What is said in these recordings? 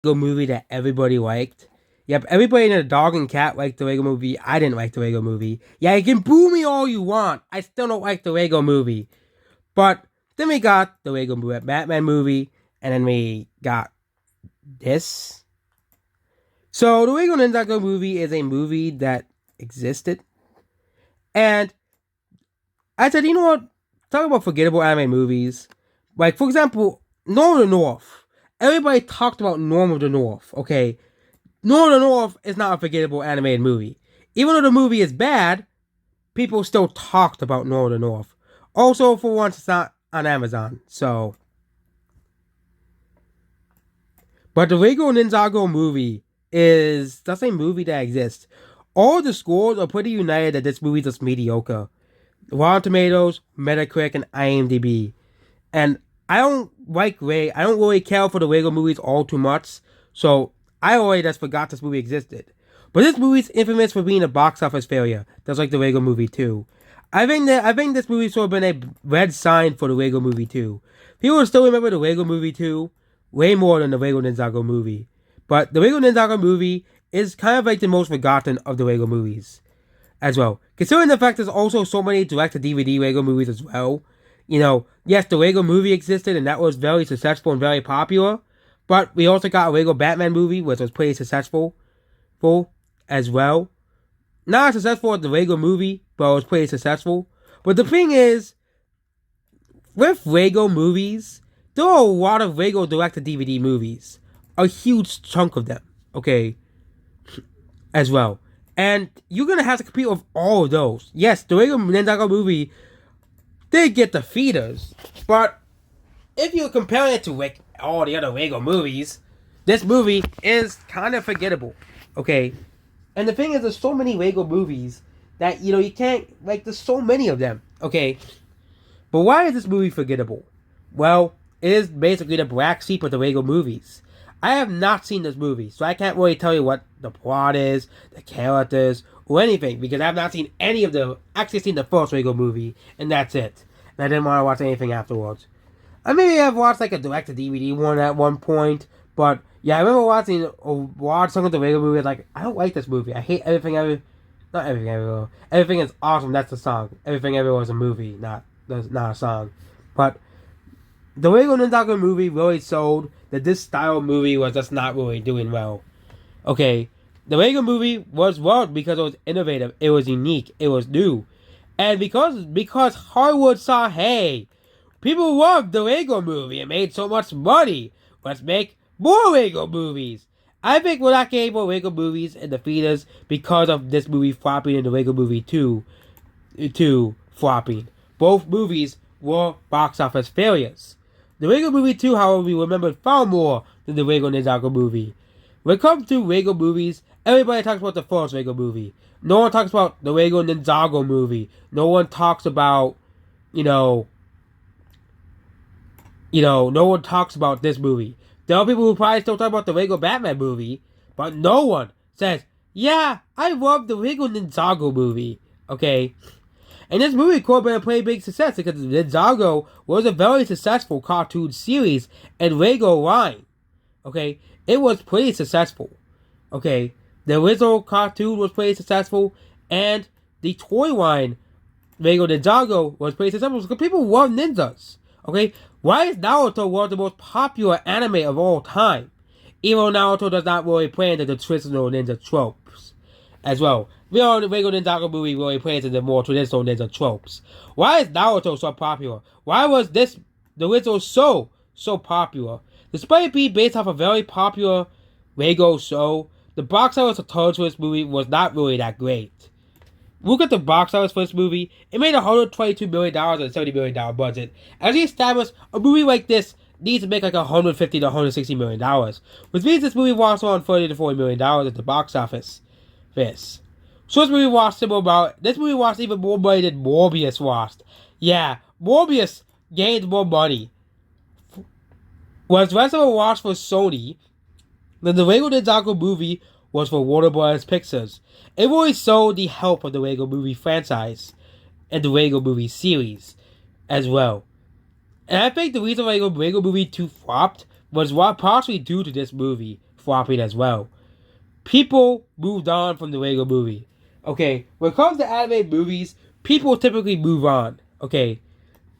Lego movie that everybody liked. Yep, everybody in the dog and cat liked the Lego movie. I didn't like the Lego movie. Yeah, you can boo me all you want. I still don't like the Lego movie. But then we got the Lego Batman movie, and then we got this. So the Lego Ninjago movie is a movie that existed, and I said, you know what? Talk about forgettable anime movies. Like, for example, North of the North. Everybody talked about North of the North, okay? North of the North is not a forgettable animated movie. Even though the movie is bad, people still talked about North of the North. Also, for once, it's not on Amazon, so. But the Lego Ninjago movie is the same movie that exists. All the scores are pretty united that this movie is just mediocre. Rotten Tomatoes, Metacritic, and IMDb. And I don't I don't really care for the Lego movies all too much, so I already just forgot this movie existed. But this movie's infamous for being a box office failure, just like the Lego movie 2. I think this movie's sort of been a red sign for the Lego movie 2. People still remember the Lego movie 2 way more than the Lego Ninjago movie. But the Lego Ninjago movie is kind of like the most forgotten of the Lego movies as well. Considering the fact there's also so many direct-to-DVD Lego movies as well. You know, yes, the Lego movie existed and that was very successful and very popular. But we also got a Lego Batman movie, which was pretty successful as well. Not as successful as the Lego movie, but it was pretty successful. But the thing is, with Lego movies, there are a lot of Lego direct-to-DVD movies. A huge chunk of them, okay, as well. And you're gonna have to compete with all of those. Yes, the Lego Ninjago movie did get the feeders, but if you're comparing it to like all the other Lego movies, this movie is kind of forgettable. Okay, and the thing is, there's so many Lego movies that you can't like. There's so many of them. Okay, but why is this movie forgettable? Well, it is basically the black sheep of the Lego movies. I have not seen this movie, so I can't really tell you what the plot is, the characters, or anything, because I have not seen any of the. Actually, seen the first Lego movie, and that's it. And I didn't want to watch anything afterwards. I maybe have watched like a direct to DVD one at one point, but yeah, I remember watch some of the Lego movies. Like, I don't like this movie. I hate everything. Not everything everywhere. Everything is awesome. That's the song. Everything everywhere is a movie, not a song. But the Lego Ninjago movie really showed that this style of movie was just not really doing well. Okay, the Lego movie was well because it was innovative, it was unique, it was new, and because Hollywood saw, hey, people loved the Lego movie and made so much money, let's make more Lego movies. I think we're not getting more Lego movies in the theaters because of this movie flopping and the Lego movie 2 flopping. Both movies were box office failures. The Lego Movie 2, however, we remembered far more than the Lego Ninjago movie. When it comes to Lego movies, everybody talks about the first Lego movie. No one talks about the Lego Ninjago movie. No one talks about, no one talks about this movie. There are people who probably still talk about the Lego Batman movie, but no one says, yeah, I love the Lego Ninjago movie. Okay? And this movie could have been a pretty big success because Ninjago was a very successful cartoon series and Lego line. Okay? It was pretty successful. Okay? The original cartoon was pretty successful and the toy line Lego Ninjago was pretty successful because people love ninjas. Okay? Why is Naruto one of the most popular anime of all time? Even though Naruto does not really play into the traditional ninja tropes as well. We know the Lego Ninjago movie really plays into the more traditional ninja tropes. Why is Naruto so popular? Why was the original so popular? Despite being based off a very popular Lego show, the box office return for this movie was not really that great. Look at the box office for this movie. It made $122 million on a $70 million budget. As we established, a movie like this needs to make like $150 to $160 million, which means this movie lost around $30 to $40 million at the box office. So this movie lost even more money than Morbius lost. Yeah, Morbius gained more money. Was less of a loss for Sony than the Lego Ninjago movie was for Warner Bros. Pictures. It really showed the help of the Lego movie franchise and the Lego movie series as well. And I think the reason Lego movie 2 flopped was partially due to this movie flopping as well. People moved on from the Lego movie. Okay, when it comes to animated movies, people typically move on. Okay,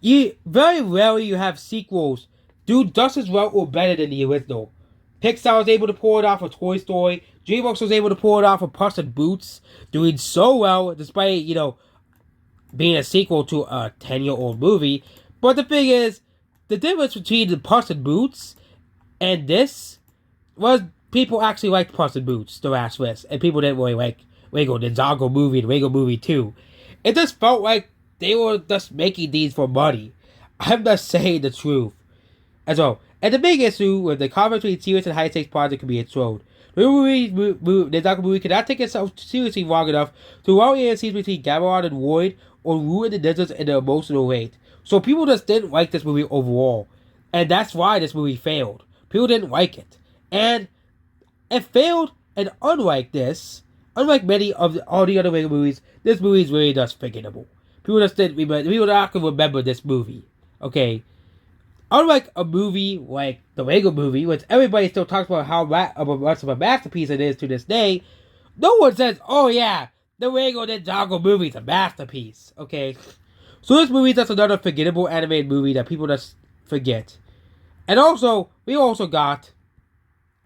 you very rarely you have sequels do just as well or better than the original. Pixar was able to pull it off for Toy Story. DreamWorks was able to pull it off for Puss in Boots, doing so well despite being a sequel to a 10-year-old movie. But the thing is, the difference between the Puss in Boots and this was people actually liked Puss in Boots, the last list, and people didn't really like Lego Ninjago movie and Lego movie 2. It just felt like they were just making these for money. I'm just saying the truth. As well. And the big issue with the conflict between serious and high stakes project can be exploded. The Ninjago movie cannot take itself seriously long enough to allow the scenes between Gamelon and Void or ruin the ninjas in an emotional way. So people just didn't like this movie overall. And that's why this movie failed. People didn't like it. And it failed, and unlike this, unlike many of all the other Lego movies, this movie is really just forgettable. People just didn't remember, people not going to remember this movie. Okay? Unlike a movie like the Lego movie, which everybody still talks about how much of a masterpiece it is to this day, no one says, oh yeah, the Lego Ninjago movie is a masterpiece. Okay? So this movie is just another forgettable animated movie that people just forget. And also, we also got,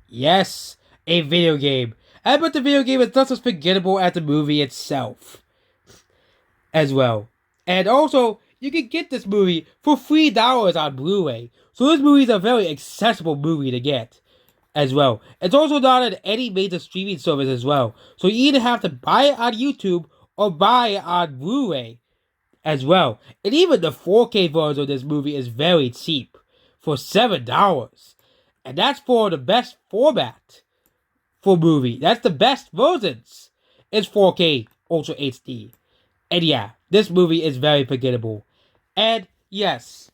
yes, a video game. But the video game is just as forgettable as the movie itself. As well. And also, you can get this movie for $3 on Blu-ray. So this movie is a very accessible movie to get. As well. It's also not on any major streaming service as well. So you either have to buy it on YouTube or buy it on Blu-ray. As well. And even the 4K version of this movie is very cheap. For $7. And that's for the best format for movie. That's the best versions. It's 4K Ultra HD. And yeah, this movie is very forgettable. And yes,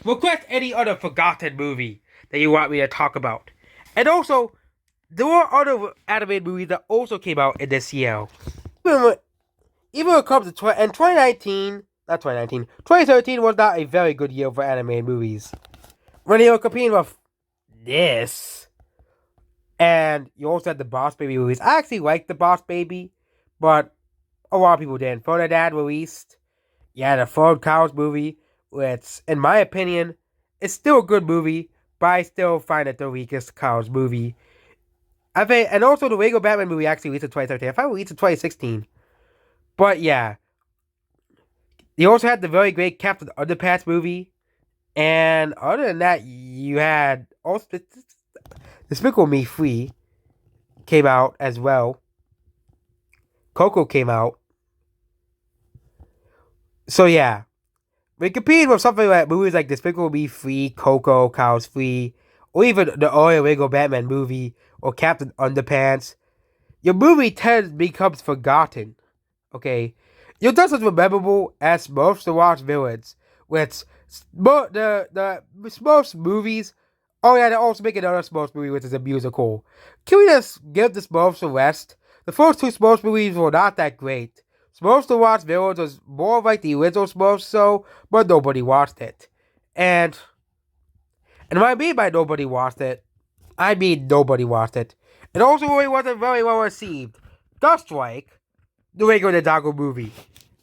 request any other forgotten movie that you want me to talk about. And also, there were other animated movies that also came out in this year. Even when it comes to 2019, not 2019, 2013 was not a very good year for animated movies. When you were competing with this, and you also had the Boss Baby movies. I actually liked the Boss Baby, but a lot of people didn't. Ferdinand released, the Ford Cows movie, which, in my opinion, is still a good movie, but I still find it the weakest Cows movie. I think, and also the Lego Batman movie actually released in 2013. I thought it released in 2016. But yeah. You also had the very great Captain Underpants movie. And other than that, you had also Despicable Me 3 came out as well. Coco came out. So yeah. We competed with something like movies like Despicable Me 3, Coco, Cows 3, or even the earlier Lego Batman movie, or Captain Underpants. Your movie becomes forgotten. Okay? You're just as memorable as Smurfs the Lost Villains, which the Smurfs movies. Oh yeah, they're also making another Smurfs movie, which is a musical. Can we just give the Smurfs a rest? The first two Smurfs movies were not that great. Smurfs the Lost Villains was more like the original Smurfs, but nobody watched it. And what I mean by nobody watched it, I mean nobody watched it. It also really wasn't very well received. Just like the Lego Ninjago movie,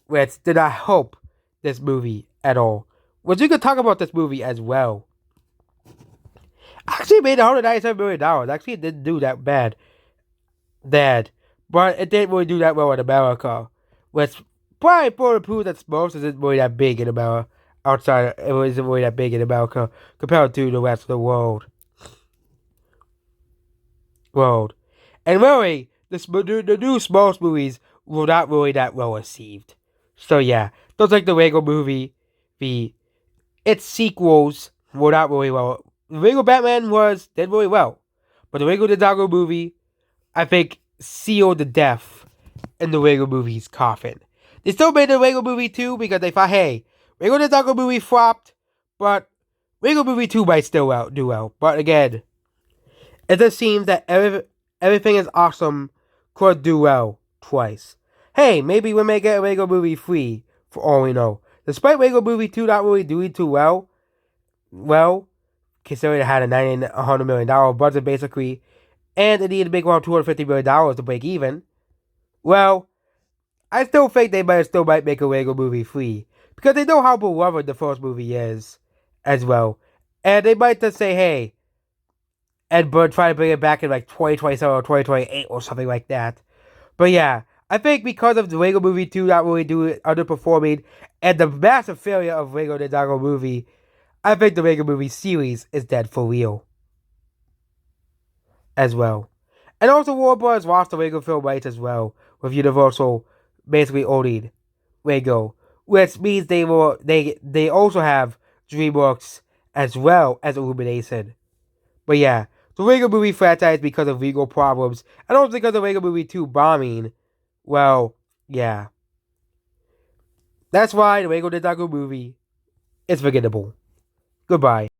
which did not help this movie at all. Which we could talk about this movie as well. Actually made $197 million. Actually, it didn't do that bad. But it didn't really do that well in America. Which probably further proves that Smurfs isn't really that big in America. Outside, it isn't really that big in America compared to the rest of the world. And really, the new Smurfs movies were not really that well received. So yeah, just like the Lego movie, its sequels were not really well. The Lego Batman did really well. But the Lego Ninjago movie, I think, sealed the death in the Lego movie's coffin. They still made the Lego movie 2 because they thought, hey, Lego Ninjago movie flopped, but Lego movie 2 might still do well. But again, it just seems that everything is awesome could do well twice. Hey, maybe we may get a Lego movie 3 for all we know. Despite Lego movie 2 not really doing too well, considering it had a $100 million budget basically, and it needed to make around $250 million to break even. Well, I still think they might make a Lego movie free because they know how beloved the first movie is, as well, and they might just say, "Hey," and try to bring it back in like 2027 or 2028 or something like that. But yeah, I think because of the Lego Movie 2 not really doing underperforming and the massive failure of Lego Ninjago movie, I think the Lego Movie series is dead for real as well. And also Warner Bros. Lost the Lego film rights as well, with Universal basically owning Lego, which means they also have DreamWorks as well as Illumination. But yeah, the Lego Movie franchise, because of legal problems and also because of Lego Movie 2 bombing, well, yeah. That's why the Lego Ninjago movie is forgettable. Goodbye.